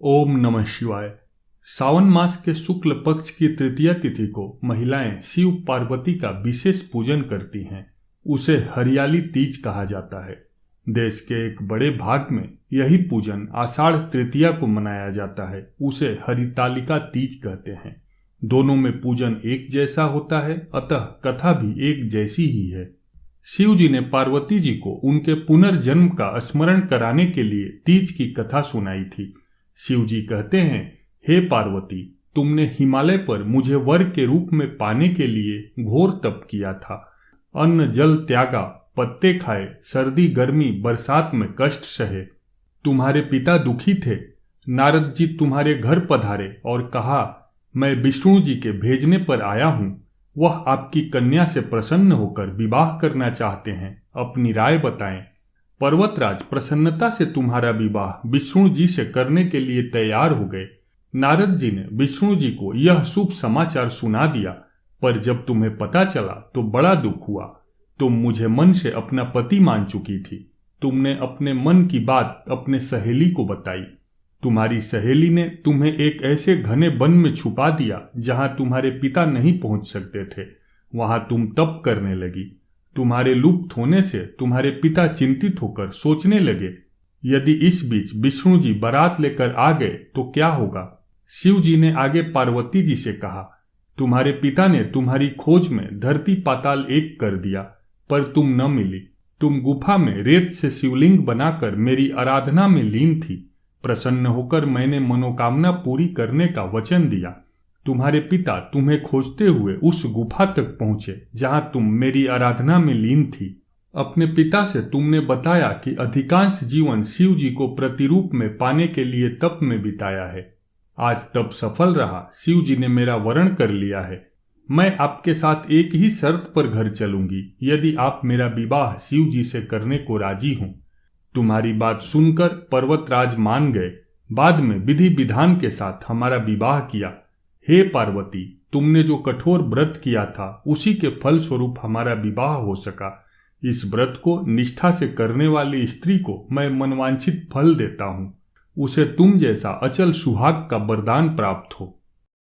ओम नमः शिवाय। सावन मास के शुक्ल पक्ष की तृतीया तिथि को महिलाएं शिव पार्वती का विशेष पूजन करती हैं। उसे हरियाली तीज कहा जाता है। देश के एक बड़े भाग में यही पूजन आषाढ़ तृतीया को मनाया जाता है। उसे हरितालिका तीज कहते हैं। दोनों में पूजन एक जैसा होता है, अतः कथा भी एक जैसी ही है। शिव जी ने पार्वती जी को उनके पुनर्जन्म का स्मरण कराने के लिए तीज की कथा सुनाई थी। शिव जी कहते हैं, हे पार्वती, तुमने हिमालय पर मुझे वर के रूप में पाने के लिए घोर तप किया था। अन्न जल त्यागा, पत्ते खाए, सर्दी गर्मी बरसात में कष्ट सहे। तुम्हारे पिता दुखी थे। नारद जी तुम्हारे घर पधारे और कहा, मैं विष्णु जी के भेजने पर आया हूं। वह आपकी कन्या से प्रसन्न होकर विवाह करना चाहते हैं। अपनी राय बताएं। पर्वतराज प्रसन्नता से तुम्हारा विवाह विष्णु जी से करने के लिए तैयार हो गए। नारद जी ने विष्णु जी को यह शुभ समाचार सुना दिया, पर जब तुम्हें पता चला तो बड़ा दुख हुआ। तुम मुझे मन से अपना पति मान चुकी थी। तुमने अपने मन की बात अपने सहेली को बताई। तुम्हारी सहेली ने तुम्हें एक ऐसे घने वन में छुपा दिया जहां तुम्हारे पिता नहीं पहुंच सकते थे। वहां तुम तप करने लगी। तुम्हारे लुप्त होने से तुम्हारे पिता चिंतित होकर सोचने लगे, यदि इस बीच विष्णु जी बारात लेकर आ गए तो क्या होगा। शिव जी ने आगे पार्वती जी से कहा, तुम्हारे पिता ने तुम्हारी खोज में धरती पाताल एक कर दिया, पर तुम न मिली। तुम गुफा में रेत से शिवलिंग बनाकर मेरी आराधना में लीन थी। प्रसन्न होकर मैंने मनोकामना पूरी करने का वचन दिया। तुम्हारे पिता तुम्हें खोजते हुए उस गुफा तक पहुंचे जहां तुम मेरी आराधना में लीन थी। अपने पिता से तुमने बताया कि अधिकांश जीवन शिव जी को प्रतिरूप में पाने के लिए तप में बिताया है। आज तप सफल रहा। शिव जी ने मेरा वरण कर लिया है। मैं आपके साथ एक ही शर्त पर घर चलूंगी, यदि आप मेरा विवाह शिव जी से करने को राजी हों। तुम्हारी बात सुनकर पर्वतराज मान गए। बाद में विधि विधान के साथ हमारा विवाह किया। हे पार्वती, तुमने जो कठोर व्रत किया था उसी के फल स्वरूप हमारा विवाह हो सका। इस व्रत को निष्ठा से करने वाली स्त्री को मैं मनवांछित फल देता हूँ। उसे तुम जैसा अचल सुहाग का वरदान प्राप्त हो।